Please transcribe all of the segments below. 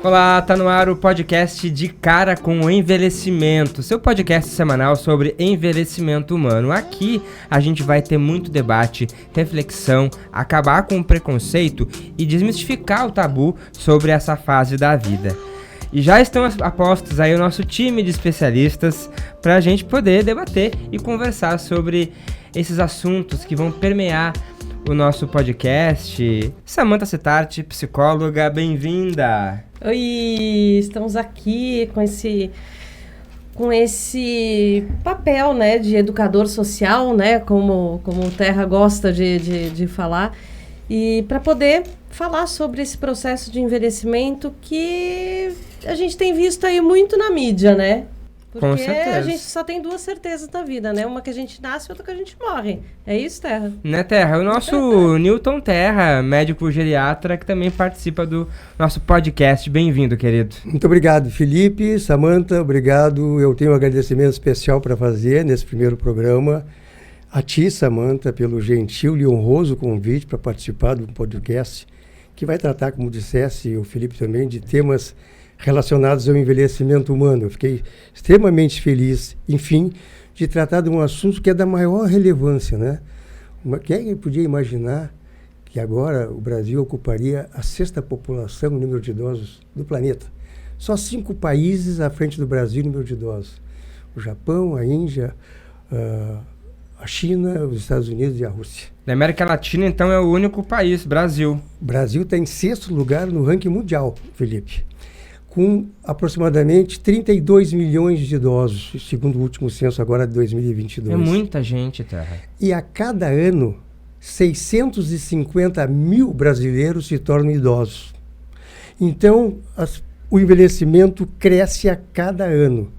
Olá, tá no ar o podcast De Cara com o Envelhecimento, seu podcast semanal sobre envelhecimento humano. Aqui a gente vai ter muito debate, reflexão, acabar com o preconceito e desmistificar o tabu sobre essa fase da vida. E já estão apostos aí o nosso time de especialistas para a gente poder debater e conversar sobre esses assuntos que vão permear o nosso podcast. Samantha Setarte, psicóloga, bem-vinda! Oi, estamos aqui com esse papel, né, de educador social, né, como o Terra gosta de falar, e para poder falar sobre esse processo de envelhecimento que a gente tem visto aí muito na mídia, né? Porque Com certeza. A gente só tem duas certezas na vida, né? Uma que a gente nasce e outra que a gente morre. É isso, Terra? Né, Terra? O nosso Newton Terra, médico geriatra, que também participa do nosso podcast. Bem-vindo, querido. Muito obrigado, Felipe, Samantha, obrigado. Eu tenho um agradecimento especial para fazer nesse primeiro programa. A ti, Samantha, pelo gentil e honroso convite para participar do podcast, que vai tratar, como dissesse o Felipe também, de temas relacionados ao envelhecimento humano. Eu fiquei extremamente feliz, enfim, de tratar de um assunto que é da maior relevância, né? Quem podia imaginar que agora o Brasil ocuparia a sexta população em número de idosos do planeta? Só 5 países à frente do Brasil em número de idosos. O Japão, a Índia, a China, os Estados Unidos e a Rússia. Da América Latina, então, é o único país, Brasil. O Brasil está em 6º lugar no ranking mundial, Felipe, com aproximadamente 32 milhões de idosos, segundo o último censo agora de 2022. É muita gente, Terra. E a cada ano, 650 mil brasileiros se tornam idosos. Então, o envelhecimento cresce a cada ano.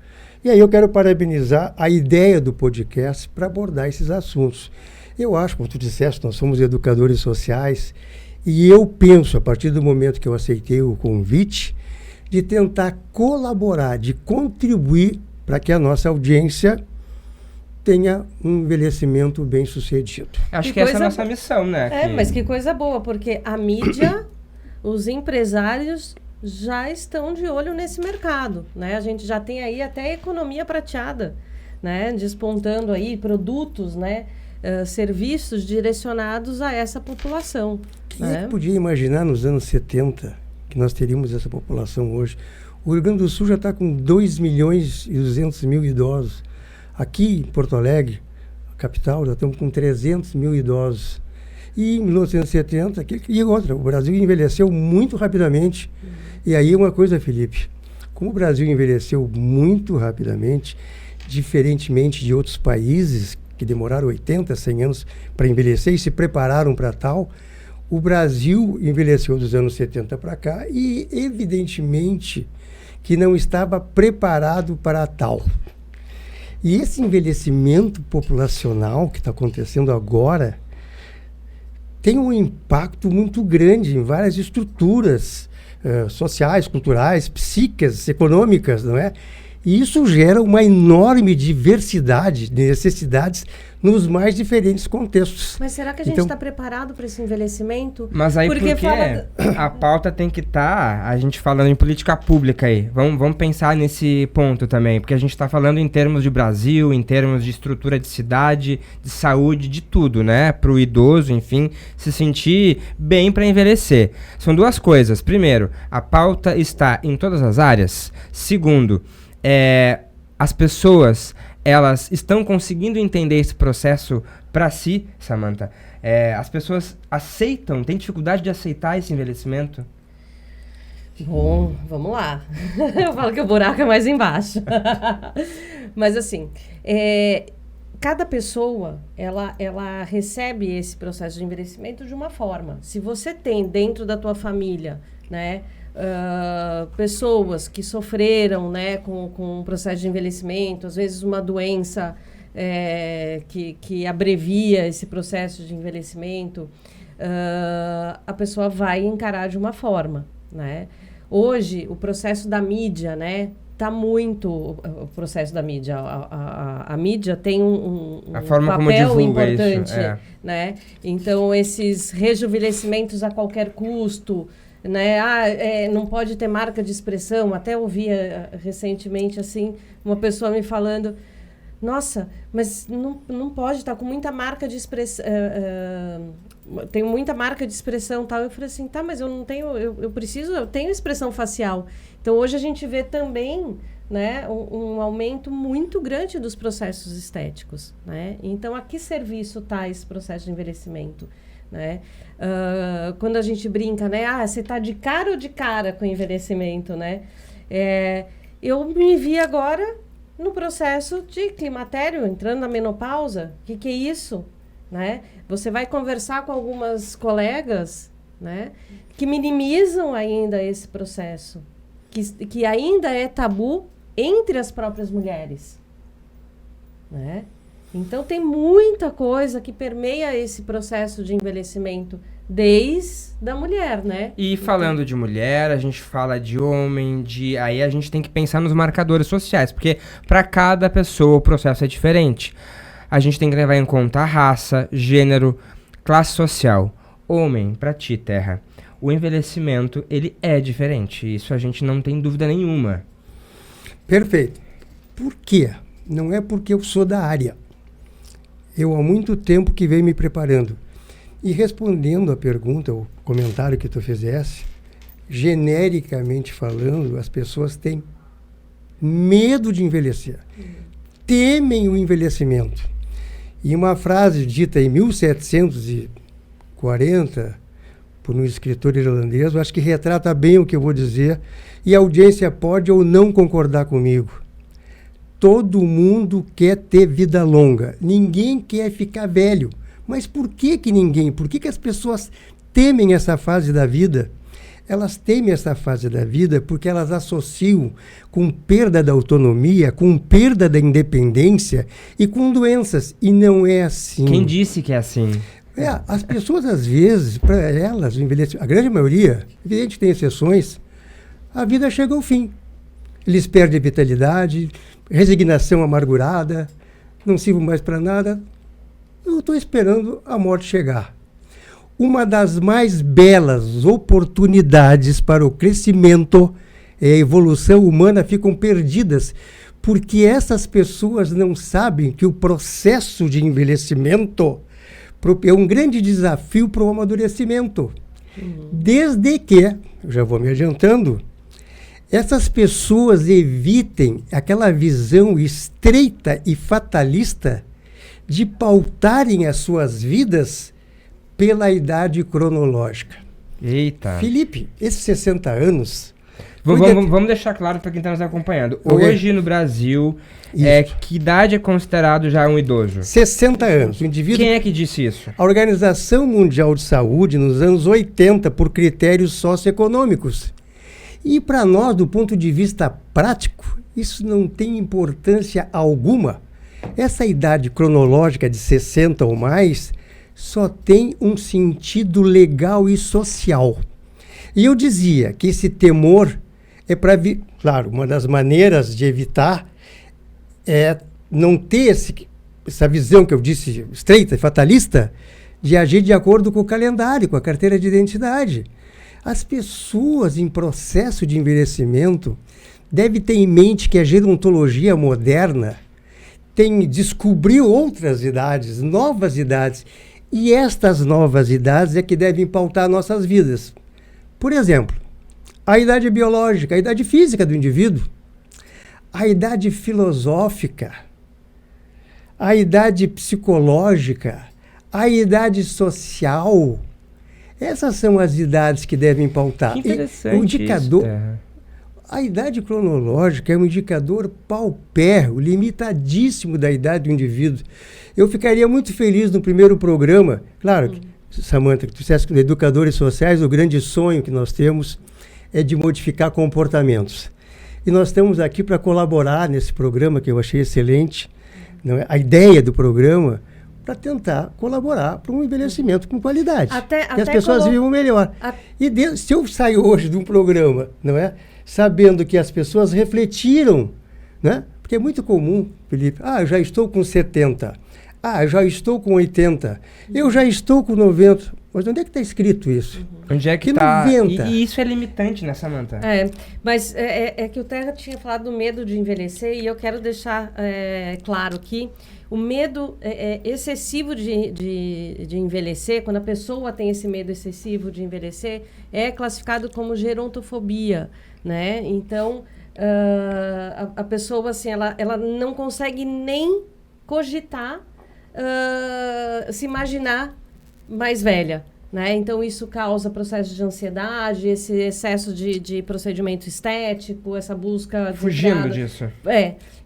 E aí eu quero parabenizar a ideia do podcast para abordar esses assuntos. Eu acho, como tu disseste, nós somos educadores sociais, e eu penso, a partir do momento que eu aceitei o convite, de tentar colaborar, de contribuir para que a nossa audiência tenha um envelhecimento bem sucedido. Acho que essa é a nossa missão, né? Mas que coisa boa, porque a mídia, os empresários já estão de olho nesse mercado, né? A gente já tem aí até economia prateada, né? Despontando aí produtos, né? Serviços direcionados a essa população. Quem é que podia imaginar nos anos 70 que nós teríamos essa população hoje? O Rio Grande do Sul já está com 2 milhões e 200 mil idosos. Aqui em Porto Alegre, a capital, já estamos com 300 mil idosos. E em 1970, o Brasil envelheceu muito rapidamente. E aí uma coisa, Felipe, como o Brasil envelheceu muito rapidamente, diferentemente de outros países que demoraram 80, 100 anos para envelhecer e se prepararam para tal, o Brasil envelheceu dos anos 70 para cá e, evidentemente, que não estava preparado para tal. E esse envelhecimento populacional que está acontecendo agora tem um impacto muito grande em várias estruturas sociais, culturais, psíquicas, econômicas, não é? E isso gera uma enorme diversidade de necessidades nos mais diferentes contextos. Mas será que a gente está preparado para esse envelhecimento? Mas aí porque a pauta tem que estar, a gente falando em política pública aí. Vamos pensar nesse ponto também, porque a gente está falando em termos de Brasil, em termos de estrutura de cidade, de saúde, de tudo, né? Para o idoso, enfim, se sentir bem para envelhecer. São duas coisas. Primeiro, a pauta está em todas as áreas. Segundo, as pessoas, elas estão conseguindo entender esse processo para si, Samantha? As pessoas aceitam, têm dificuldade de aceitar esse envelhecimento? Bom, vamos lá. Eu falo que o buraco é mais embaixo. Mas assim, cada pessoa, ela recebe esse processo de envelhecimento de uma forma. Se você tem dentro da tua família, né, pessoas que sofreram, né, com o processo de envelhecimento, às vezes uma doença que abrevia esse processo de envelhecimento, a pessoa vai encarar de uma forma, né? Hoje, o processo da mídia, né, tá muito... O processo da mídia, a mídia tem um papel importante, né? Então, esses rejuvenescimentos a qualquer custo, né? Não pode ter marca de expressão. Até ouvia recentemente, assim, uma pessoa me falando, nossa, mas não pode estar com muita marca de expressão, tenho muita marca de expressão, tal. Eu falei assim, tá, mas eu não tenho, eu tenho expressão facial. Então, hoje a gente vê também, né, um aumento muito grande dos processos estéticos, né? Então, a que serviço está esse processo de envelhecimento, né? Quando a gente brinca, né? Você está de cara ou de cara com o envelhecimento, né? Eu me vi agora no processo de climatério, entrando na menopausa. O que é isso? Né? Você vai conversar com algumas colegas, né, que minimizam ainda esse processo, que ainda é tabu entre as próprias mulheres, né? Então, tem muita coisa que permeia esse processo de envelhecimento desde a mulher, né? E falando de mulher, a gente fala de homem, aí a gente tem que pensar nos marcadores sociais, porque para cada pessoa o processo é diferente. A gente tem que levar em conta a raça, gênero, classe social. Homem, pra ti, Terra, o envelhecimento, ele é diferente. Isso a gente não tem dúvida nenhuma. Perfeito. Por quê? Não é porque eu sou da área. Eu há muito tempo que venho me preparando. E respondendo a pergunta, o comentário que tu fizesse, genericamente falando, as pessoas têm medo de envelhecer. Temem o envelhecimento. E uma frase dita em 1740, por um escritor irlandês, eu acho que retrata bem o que eu vou dizer, e a audiência pode ou não concordar comigo. Todo mundo quer ter vida longa. Ninguém quer ficar velho. Mas por que ninguém? Por que as pessoas temem essa fase da vida? Elas temem essa fase da vida porque elas associam com perda da autonomia, com perda da independência e com doenças. E não é assim. Quem disse que é assim? As pessoas, às vezes, para elas, a grande maioria, evidente que tem exceções, a vida chega ao fim. Eles perdem a vitalidade, resignação amargurada, não sirvo mais para nada. Eu estou esperando a morte chegar. Uma das mais belas oportunidades para o crescimento e a evolução humana ficam perdidas, porque essas pessoas não sabem que o processo de envelhecimento é um grande desafio para o amadurecimento. Desde que, eu já vou me adiantando, essas pessoas evitem aquela visão estreita e fatalista de pautarem as suas vidas pela idade cronológica. Eita. Felipe, esses 60 anos... Vamos deixar claro para quem está nos acompanhando. Hoje no Brasil, que idade é considerado já um idoso? 60 anos. O indivíduo... Quem é que disse isso? A Organização Mundial de Saúde, nos anos 80, por critérios socioeconômicos. E para nós, do ponto de vista prático, isso não tem importância alguma. Essa idade cronológica de 60 ou mais só tem um sentido legal e social. E eu dizia que esse temor é para... Claro, uma das maneiras de evitar é não ter essa visão que eu disse estreita e fatalista de agir de acordo com o calendário, com a carteira de identidade. As pessoas em processo de envelhecimento devem ter em mente que a gerontologia moderna descobriu outras idades, novas idades, e estas novas idades é que devem pautar nossas vidas. Por exemplo, a idade biológica, a idade física do indivíduo, a idade filosófica, a idade psicológica, a idade social. Essas são as idades que devem pautar. Que interessante. O indicador, isso, a idade cronológica é um indicador paupérrimo, limitadíssimo da idade do indivíduo. Eu ficaria muito feliz no primeiro programa, claro, Samantha, que tu disseste que educadores sociais, o grande sonho que nós temos é de modificar comportamentos. E nós estamos aqui para colaborar nesse programa, que eu achei excelente, não é? A ideia do programa, para tentar colaborar para um envelhecimento com qualidade. Que as pessoas vivam melhor. E se eu saio hoje de um programa, não é? Sabendo que as pessoas refletiram, né? Porque é muito comum, Felipe, eu já estou com 70, já estou com 80, eu já estou com 90. Mas onde é que está escrito isso? Onde é que tá? E isso é limitante, né, Samantha? Mas é que o Terra tinha falado do medo de envelhecer e eu quero deixar claro que o medo excessivo de envelhecer, quando a pessoa tem esse medo excessivo de envelhecer, é classificado como gerontofobia, né? Então, a pessoa, assim, ela não consegue nem cogitar, se imaginar mais velha, né? Então, isso causa processo de ansiedade, esse excesso de procedimento estético, essa busca... Fugindo disso.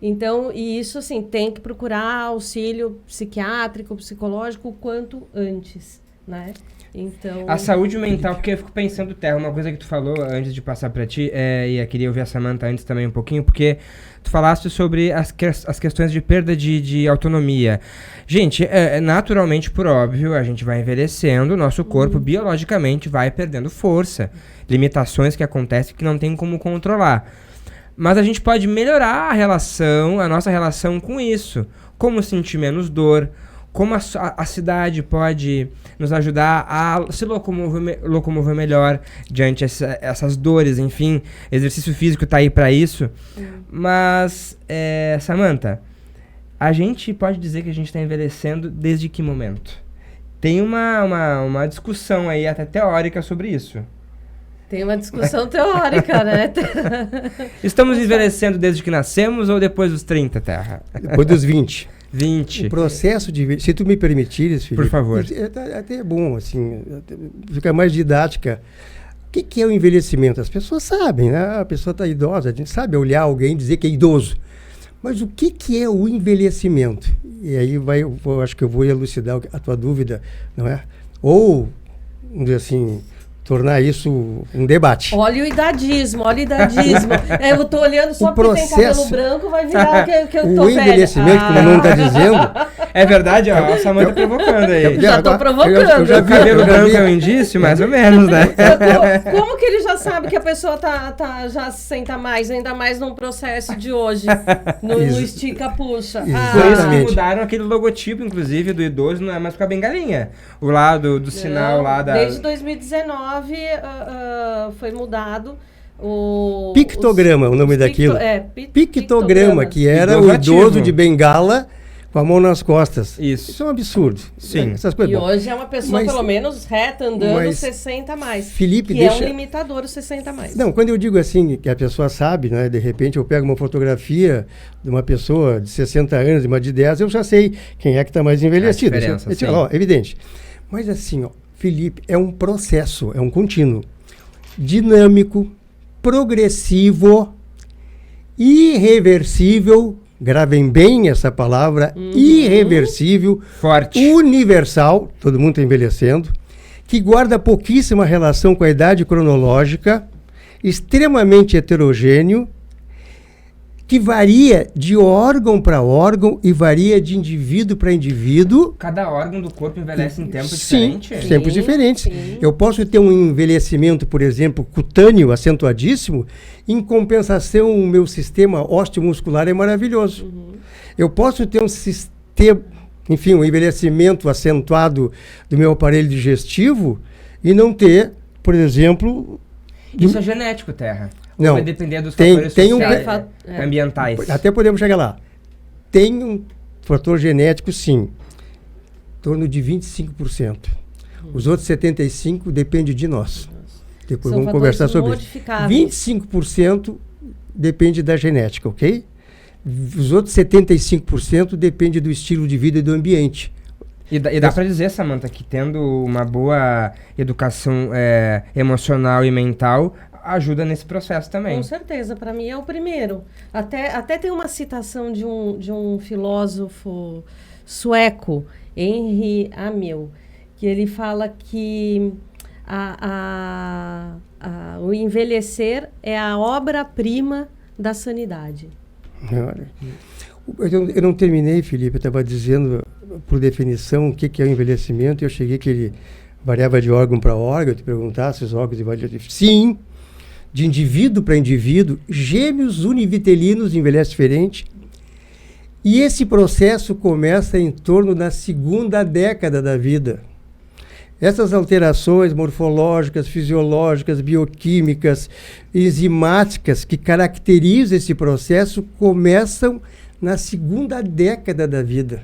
Então, e isso, assim, tem que procurar auxílio psiquiátrico, psicológico, o quanto antes, né? Então... A saúde mental, porque eu fico pensando, Terra, uma coisa que tu falou antes de passar para ti, e eu queria ouvir a Samantha antes também um pouquinho, porque tu falaste sobre as questões de perda de autonomia. Gente, naturalmente, por óbvio, a gente vai envelhecendo, o nosso corpo biologicamente vai perdendo força, limitações que acontecem que não tem como controlar. Mas a gente pode melhorar a nossa relação com isso, como sentir menos dor, como a cidade pode nos ajudar a se locomover melhor diante essas dores, enfim, exercício físico está aí para isso. Mas, Samantha, a gente pode dizer que a gente está envelhecendo desde que momento? Tem uma discussão aí, até teórica, sobre isso. Tem uma discussão teórica, né? Estamos envelhecendo desde que nascemos ou depois dos 30, Terra? Depois dos 20. O processo de... Se tu me permitires, Felipe... Por favor. Até é bom, assim, fica mais didática. O que é o envelhecimento? As pessoas sabem, né? A pessoa está idosa, a gente sabe olhar alguém e dizer que é idoso. Mas o que é o envelhecimento? E aí eu acho que eu vou elucidar a tua dúvida, não é? Ou, vamos dizer assim... tornar isso um debate. Olha o idadismo. Eu tô olhando só porque tem cabelo branco, vai virar que eu tô o envelhecimento, como não está dizendo... É verdade, ó, a Samantha provocando aí. Já tô provocando. O cabelo branco é um indício, mais ou menos, né? Como que ele já sabe que a pessoa já se senta mais, ainda mais num processo de hoje, no estica-puxa? Por isso que mudaram aquele logotipo, inclusive, do idoso, não é mais com a bengalinha. O lado do sinal lá da... Desde 2019 foi mudado o... Pictograma, o nome daquilo. Pictograma, que era o idoso de bengala com a mão nas costas. Isso é um absurdo. Sim. Essas coisas, e hoje é uma pessoa, pelo menos, reta, andando 60 a mais. Felipe, que é um limitador, o 60 a mais. Não, quando eu digo assim, que a pessoa sabe, né? De repente eu pego uma fotografia de uma pessoa de 60 anos e uma de 10, eu já sei quem é que está mais envelhecido. Evidente. Mas assim, ó, Felipe, é um processo, é um contínuo. Dinâmico, progressivo, irreversível, gravem bem essa palavra, irreversível, forte, universal, todo mundo está envelhecendo, que guarda pouquíssima relação com a idade cronológica, extremamente heterogêneo, que varia de órgão para órgão e varia de indivíduo para indivíduo. Cada órgão do corpo envelhece em tempos diferentes? Sim, tempos diferentes. Sim. Eu posso ter um envelhecimento, por exemplo, cutâneo acentuadíssimo, em compensação o meu sistema osteomuscular é maravilhoso. Eu posso ter um sistema, enfim, um envelhecimento acentuado do meu aparelho digestivo e não ter, por exemplo... Isso é genético, Terra? Não, vai depender dos fatores sociais, ambientais. Até podemos chegar lá. Tem um fator genético, sim, em torno de 25%. Os outros 75% depende de nós. Depois vamos conversar sobre isso. 25% depende da genética, ok? Os outros 75% depende do estilo de vida e do ambiente. E dá para dizer, Samantha, que tendo uma boa educação emocional e mental ajuda nesse processo também. Com certeza, para mim é o primeiro. Até tem uma citação de um filósofo sueco, Henri Hamel, que ele fala que o envelhecer é a obra-prima da sanidade. Eu não terminei, Felipe, eu estava dizendo, por definição, o que é o envelhecimento, eu cheguei que ele variava de órgão para órgão, eu te perguntasse os órgãos variam. Sim, de indivíduo para indivíduo, gêmeos univitelinos envelhecem diferente, e esse processo começa em torno da segunda década da vida. Essas alterações morfológicas, fisiológicas, bioquímicas, enzimáticas que caracterizam esse processo começam na segunda década da vida.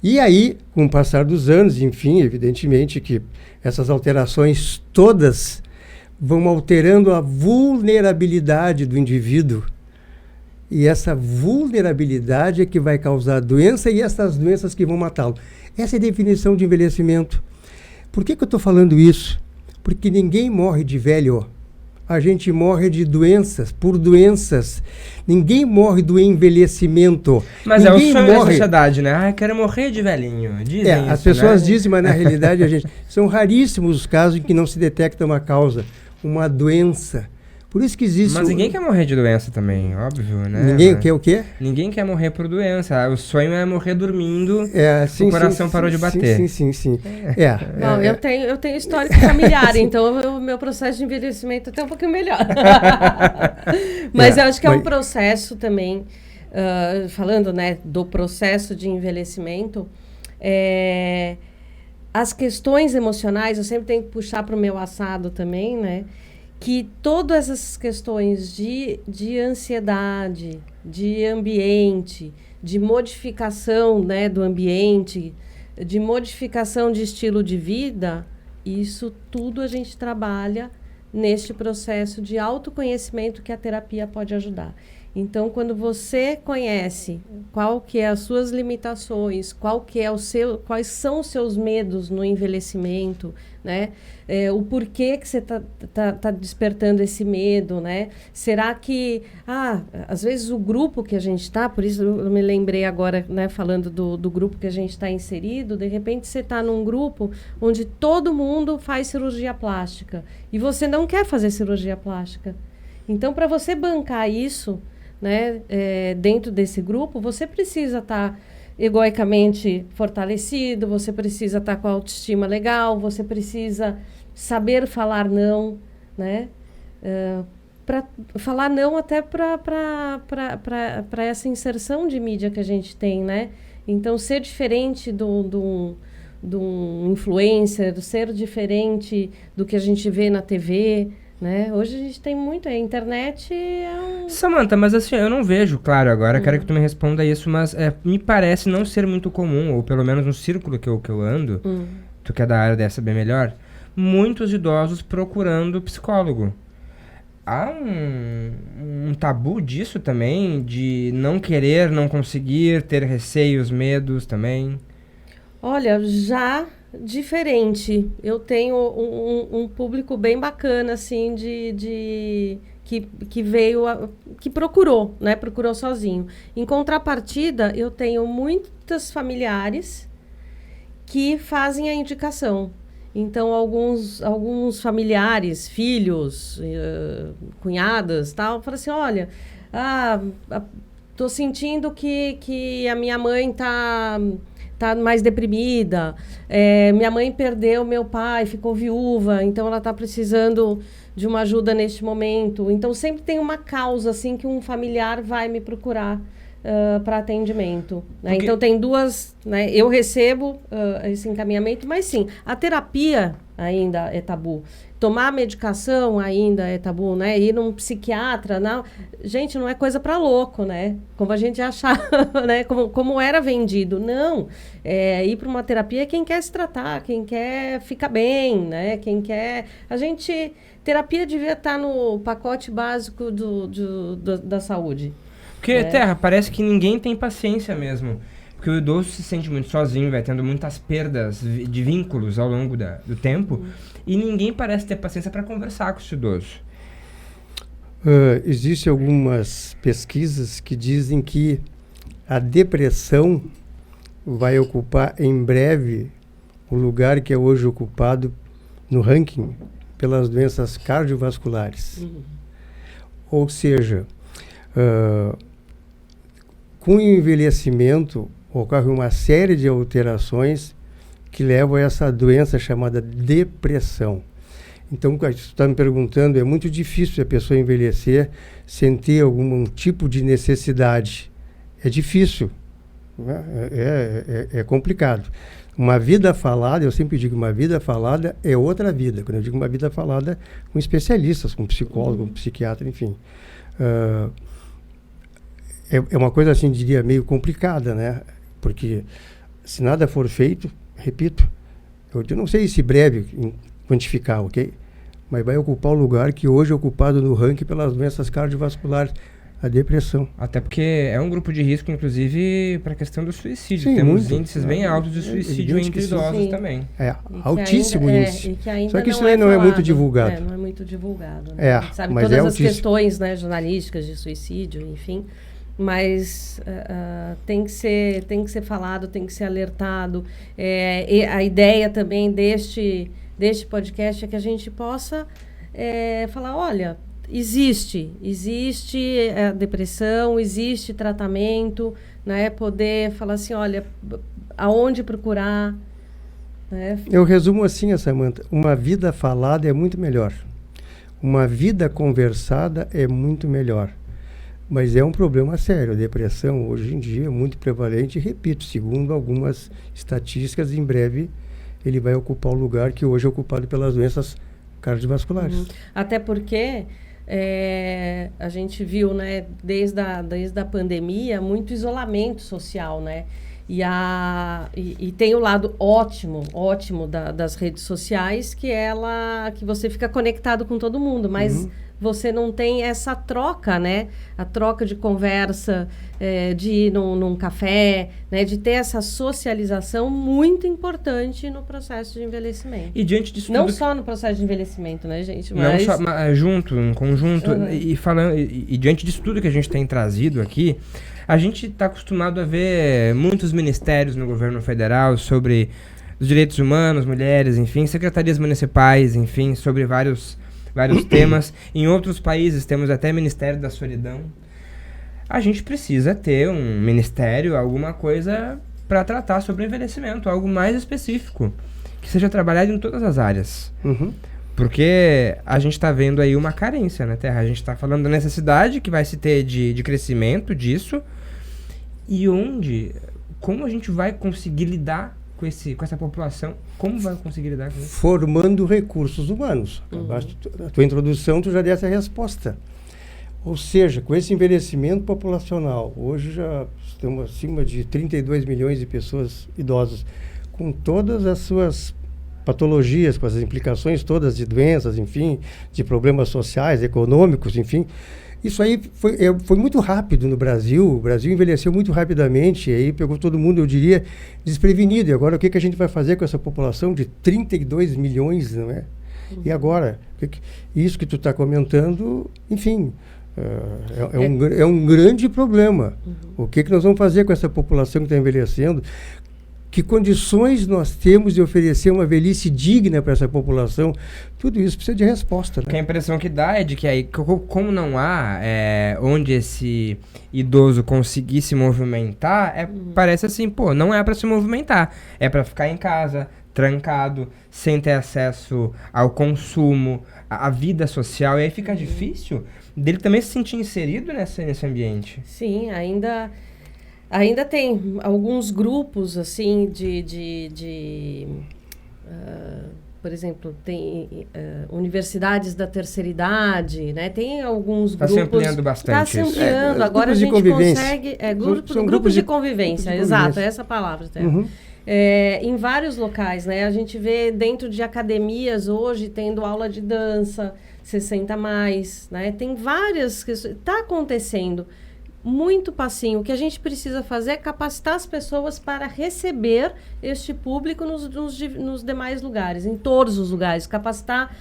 E aí, com o passar dos anos, enfim, evidentemente que essas alterações todas vão alterando a vulnerabilidade do indivíduo. E essa vulnerabilidade é que vai causar doença e essas doenças que vão matá-lo. Essa é a definição de envelhecimento. Por que eu estou falando isso? Porque ninguém morre de velho. A gente morre de doenças, por doenças. Ninguém morre do envelhecimento. Mas ninguém é o sonho da sociedade, né? Ah, quero morrer de velhinho. Dizem as isso, pessoas né? dizem, mas na realidade são raríssimos os casos em que não se detecta uma causa, uma doença. Por isso que existe... Mas ninguém quer morrer de doença também, óbvio, né? Ninguém quer o quê? Ninguém quer morrer por doença. O sonho é morrer dormindo, sim, o coração parou de bater. Sim. Não, eu tenho histórico familiar, então o meu processo de envelhecimento é até um pouquinho melhor. Mas eu acho que é um processo também, falando, né, do processo de envelhecimento, as questões emocionais, eu sempre tenho que puxar para o meu assado também, né? Que todas essas questões de ansiedade, de ambiente, de modificação, né, do ambiente, de modificação de estilo de vida, isso tudo a gente trabalha neste processo de autoconhecimento que a terapia pode ajudar. Então, quando você conhece qual que é as suas limitações, quais são os seus medos no envelhecimento, né? O porquê que você tá despertando esse medo, né? Será que... às vezes o grupo que a gente está, por isso eu me lembrei agora, né, falando do grupo que a gente está inserido, de repente você está num grupo onde todo mundo faz cirurgia plástica e você não quer fazer cirurgia plástica. Então, para você bancar isso, né, dentro desse grupo, você precisa estar egoicamente fortalecido, você precisa estar com a autoestima legal, você precisa saber falar não, né? Para falar não até para essa inserção de mídia que a gente tem, né? Então, ser diferente do influencer, ser diferente do que a gente vê na TV, né? Hoje a gente tem muito, a internet Samantha, mas assim, eu não vejo, claro, agora quero que tu me responda isso, mas me parece não ser muito comum, ou pelo menos no círculo que eu ando, tu que é da área deve saber melhor, muitos idosos procurando psicólogo. Há um tabu disso também, de não querer, não conseguir, ter receios, medos também? Olha, já... diferente. Eu tenho um público bem bacana, assim, que veio, que procurou, né? Procurou sozinho. Em contrapartida, eu tenho muitos familiares que fazem a indicação. Então, alguns familiares, filhos, cunhadas, tal, falam assim, olha, tô sentindo que a minha mãe tá mais deprimida, minha mãe perdeu meu pai, ficou viúva, então ela está precisando de uma ajuda neste momento. Então, sempre tem uma causa, assim, que um familiar vai me procurar para atendimento. Né? Então, tem duas... Né? Eu recebo esse encaminhamento, mas sim, a terapia ainda é tabu. Tomar medicação ainda é tabu, né? Ir num psiquiatra, não. Gente, não é coisa para louco, né? Como a gente achava, né? Como era vendido. Não. Ir para uma terapia é quem quer se tratar, quem quer ficar bem, né? Quem quer... Terapia devia estar no pacote básico da saúde. Porque, Terra, parece que ninguém tem paciência mesmo. Porque o idoso se sente muito sozinho, vai tendo muitas perdas de vínculos ao longo do tempo. E ninguém parece ter paciência para conversar com esse idoso. Existem algumas pesquisas que dizem que a depressão vai ocupar em breve o lugar que é hoje ocupado no ranking pelas doenças cardiovasculares. Ou seja, com o envelhecimento ocorre uma série de alterações que levam a essa doença chamada depressão. Então, você está me perguntando, é muito difícil a pessoa envelhecer sem ter algum tipo de necessidade. É difícil, né? É complicado. Uma vida falada, eu sempre digo, uma vida falada é outra vida. Quando eu digo uma vida falada, com especialistas, com psicólogo, com psiquiatra, enfim. É uma coisa, assim, diria, meio complicada, né? Porque se nada for feito, repito, eu não sei se breve quantificar, ok? Mas vai ocupar o lugar que hoje é ocupado no ranking pelas doenças cardiovasculares, a depressão. Até porque é um grupo de risco, inclusive, para a questão do suicídio. Sim, temos muito, índices bem altos de suicídio entre idosos também. Altíssimo índice. Só que isso aí não é muito divulgado. Não é muito divulgado. Né? Sabe mas todas as questões, né, jornalísticas de suicídio, enfim. Mas tem que ser falado, tem que ser alertado. E a ideia também deste podcast é que a gente possa falar, olha, existe a depressão, existe tratamento, né? Poder falar assim, olha, aonde procurar. Né? Eu resumo assim, Samantha, uma vida falada é muito melhor. Uma vida conversada é muito melhor. Mas é um problema sério. A depressão, hoje em dia, é muito prevalente. E, repito, segundo algumas estatísticas, em breve ele vai ocupar o lugar que hoje é ocupado pelas doenças cardiovasculares. Até porque a gente viu, né, desde a pandemia, muito isolamento social, né? E tem o lado ótimo das redes sociais, que você fica conectado com todo mundo, mas você não tem essa troca, né? A troca de conversa, de ir num café, né? De ter essa socialização muito importante no processo de envelhecimento. E diante disso não só no processo de envelhecimento, né, gente? Mas... Não só, mas junto, em conjunto. E diante disso tudo que a gente tem trazido aqui, a gente está acostumado a ver muitos ministérios no governo federal sobre os direitos humanos, mulheres, enfim, secretarias municipais, enfim, sobre vários temas. Em outros países temos até Ministério da Solidão. A gente precisa ter um ministério, alguma coisa para tratar sobre o envelhecimento, algo mais específico, que seja trabalhado em todas as áreas. Porque a gente está vendo aí uma carência na Terra. A gente está falando da necessidade que vai se ter de crescimento disso. E como a gente vai conseguir lidar com essa população? Como vai conseguir lidar com isso? Formando recursos humanos. A tua introdução, tu já desse a resposta. Ou seja, com esse envelhecimento populacional, hoje já estamos acima de 32 milhões de pessoas idosas, com todas as suas patologias, com as implicações todas de doenças, enfim, de problemas sociais, econômicos, enfim. Isso aí foi muito rápido no Brasil. O Brasil envelheceu muito rapidamente, e aí pegou todo mundo, eu diria, desprevenido. E agora o que a gente vai fazer com essa população de 32 milhões, não é? E agora? Isso que tu está comentando, enfim, é um grande problema. O que nós vamos fazer com essa população que está envelhecendo? Que condições nós temos de oferecer uma velhice digna para essa população? Tudo isso precisa de resposta. Né? Porque a impressão que dá é de que aí, como não há onde esse idoso conseguir se movimentar, parece assim, não é para se movimentar, é para ficar em casa, trancado, sem ter acesso ao consumo, à vida social, e aí fica difícil dele também se sentir inserido nesse ambiente. Sim, ainda tem alguns grupos, assim, por exemplo, tem universidades da terceira idade, né? Tem alguns grupos... Está se ampliando bastante. Está se ampliando. Agora a gente consegue... Grupos de convivência, exato, é essa palavra. Em vários locais, né? A gente vê dentro de academias hoje tendo aula de dança, 60 mais, né? Tem várias questões. Está acontecendo muito passinho. O que a gente precisa fazer é capacitar as pessoas para receber este público nos demais lugares, em todos os lugares. Capacitar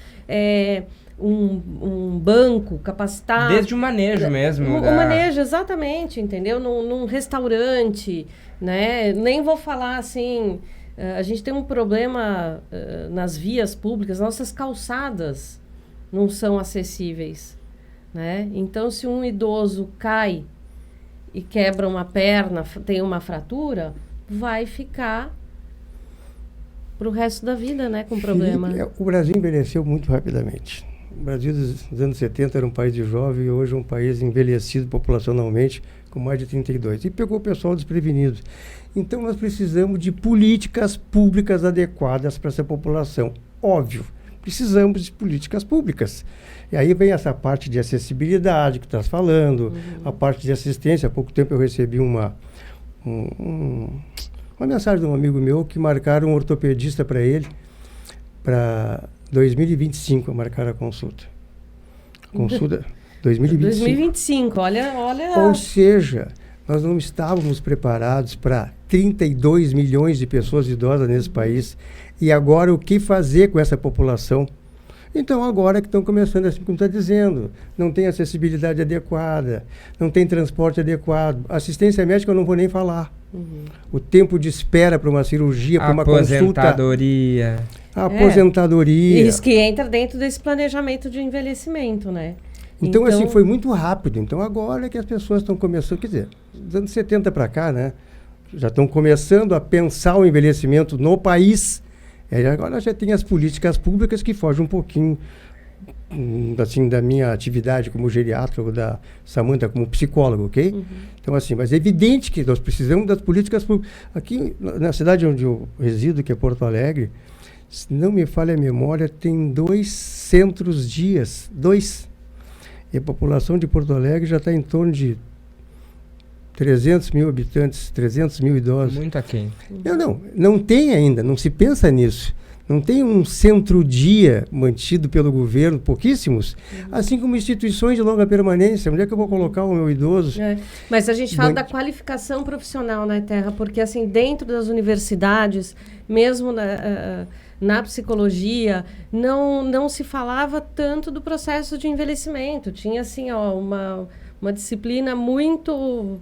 um banco, capacitar... Desde o manejo mesmo. O manejo, exatamente, entendeu? Num restaurante, né? Nem vou falar assim... a gente tem um problema nas vias públicas, nossas calçadas não são acessíveis, né? Então, se um idoso cai e quebra uma perna, tem uma fratura, vai ficar para o resto da vida, né, com problema. O Brasil envelheceu muito rapidamente. O Brasil dos anos 70 era um país de jovem e hoje é um país envelhecido populacionalmente com mais de 32, e pegou o pessoal desprevenido. Então, nós precisamos de políticas públicas adequadas para essa população. Óbvio, precisamos de políticas públicas. E aí vem essa parte de acessibilidade que estás falando, a parte de assistência. Há pouco tempo eu recebi uma mensagem de um amigo meu que marcaram um ortopedista para ele, para 2025, marcaram a consulta. Consulta 2025. 2025, olha. Ou seja, nós não estávamos preparados para 32 milhões de pessoas idosas nesse país. E agora o que fazer com essa população? Então agora que estão começando, assim como está dizendo, não tem acessibilidade adequada, não tem transporte adequado. Assistência médica eu não vou nem falar. O tempo de espera para uma cirurgia, para uma consulta. Aposentadoria. A aposentadoria. Isso que entra dentro desse planejamento de envelhecimento, né? Então, assim, foi muito rápido. Então, agora que as pessoas estão começando, quer dizer, dos anos 70 para cá, né? Já estão começando a pensar o envelhecimento no país. Agora já tem as políticas públicas que fogem um pouquinho, assim, da minha atividade como geriatra ou da Samantha como psicólogo, ok? Então, assim, mas é evidente que nós precisamos das políticas públicas. Aqui, na cidade onde eu resido, que é Porto Alegre, se não me falha a memória, tem 2 centros-dias, 2. E a população de Porto Alegre já está em torno de 300 mil habitantes, 300 mil idosos. Muito aquém. Não tem ainda, não se pensa nisso. Não tem um centro-dia mantido pelo governo, pouquíssimos, assim como instituições de longa permanência. Onde é que eu vou colocar o meu idoso? Mas a gente fala da qualificação profissional, né, Terra? Porque, assim, dentro das universidades, mesmo na psicologia, não se falava tanto do processo de envelhecimento. Tinha, assim, uma disciplina muito...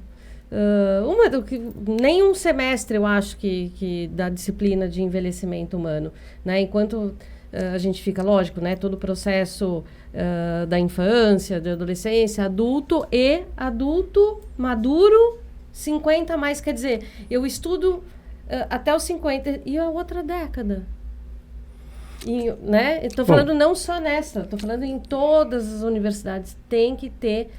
nem um semestre, eu acho, que da disciplina de envelhecimento humano, né? Enquanto a gente fica, lógico, né? Todo o processo da infância, da adolescência, adulto maduro, 50 a mais, quer dizer, eu estudo até os 50 e a outra década. Né? Estou falando não só nessa, estou falando em todas as universidades. Tem que ter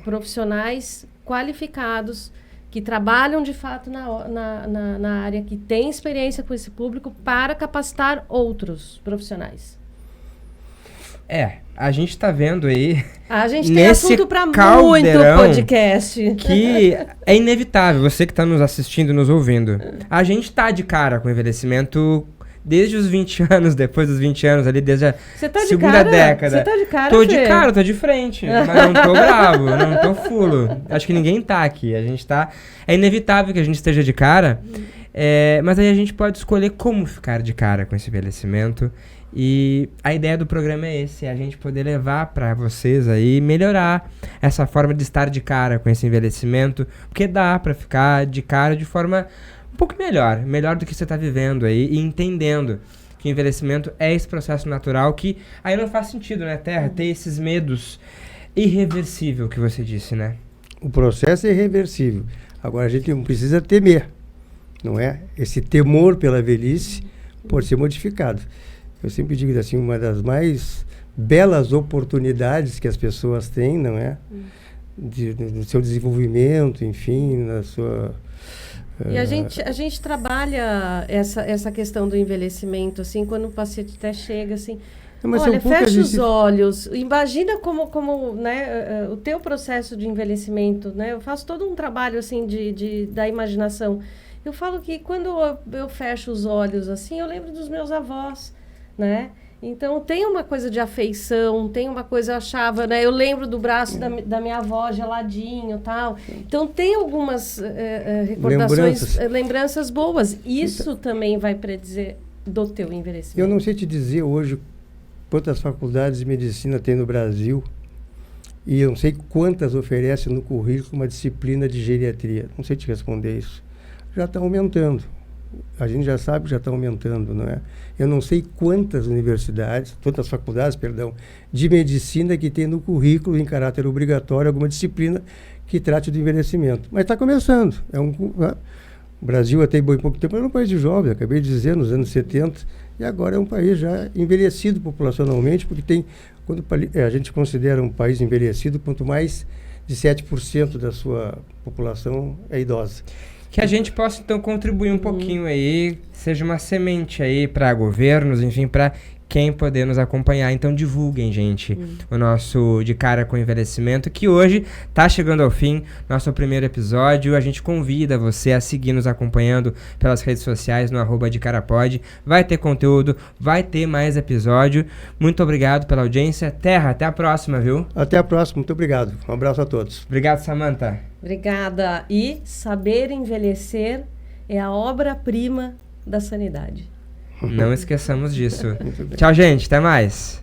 profissionais qualificados que trabalham de fato na área, que têm experiência com esse público para capacitar outros profissionais. A gente está vendo aí... A gente tem assunto para muito podcast. Que é inevitável, você que está nos assistindo, nos ouvindo. A gente está de cara com o envelhecimento... Desde os 20 anos, depois dos 20 anos ali, desde a segunda década. Você tá de cara, Tô de cara, tô de frente. Mas não tô bravo, não tô fulo. Acho que ninguém tá aqui. A gente tá... É inevitável que a gente esteja de cara. Mas aí a gente pode escolher como ficar de cara com esse envelhecimento. E a ideia do programa é esse. É a gente poder levar pra vocês aí, melhorar essa forma de estar de cara com esse envelhecimento. Porque dá pra ficar de cara de forma... um pouco melhor do que você está vivendo aí e entendendo que o envelhecimento é esse processo natural que aí não faz sentido, né, Terra, ter esses medos irreversível que você disse, né? O processo é irreversível. Agora a gente não precisa temer, não é? Esse temor pela velhice pode ser modificado. Eu sempre digo assim, uma das mais belas oportunidades que as pessoas têm, não é? No seu desenvolvimento, enfim, na sua... E a gente trabalha essa questão do envelhecimento, assim, quando o paciente até chega, assim, olha, fecha os olhos, imagina como né, o teu processo de envelhecimento, né? Eu faço todo um trabalho, assim, da imaginação. Eu falo que quando eu fecho os olhos, assim, eu lembro dos meus avós, né? Então, tem uma coisa de afeição, tem uma coisa, eu achava, né? Eu lembro do braço da minha avó geladinho e tal. Então, tem algumas recordações, lembranças boas. Isso também vai predizer do teu envelhecimento. Eu não sei te dizer hoje quantas faculdades de medicina tem no Brasil e eu não sei quantas oferecem no currículo uma disciplina de geriatria. Não sei te responder isso. Já está aumentando. A gente já sabe que já está aumentando, não é? Eu não sei quantas faculdades, de medicina que tem no currículo, em caráter obrigatório, alguma disciplina que trate do envelhecimento. Mas está começando. O Brasil, até bem pouco tempo, era um país de jovens, acabei de dizer, nos anos 70, e agora é um país já envelhecido populacionalmente, porque quando a gente considera um país envelhecido, quanto mais de 7% da sua população é idosa. Que a gente possa, então, contribuir um pouquinho aí, seja uma semente aí para governos, enfim, para quem poder nos acompanhar. Então, divulguem, gente, o nosso De Cara com Envelhecimento, que hoje tá chegando ao fim, nosso primeiro episódio. A gente convida você a seguir nos acompanhando pelas redes sociais, no @decarapod. Vai ter conteúdo, vai ter mais episódio. Muito obrigado pela audiência. Terra, até a próxima, viu? Até a próxima, muito obrigado. Um abraço a todos. Obrigado, Samantha. Obrigada. E saber envelhecer é a obra-prima da sanidade. Não esqueçamos disso. Tchau, gente. Até mais.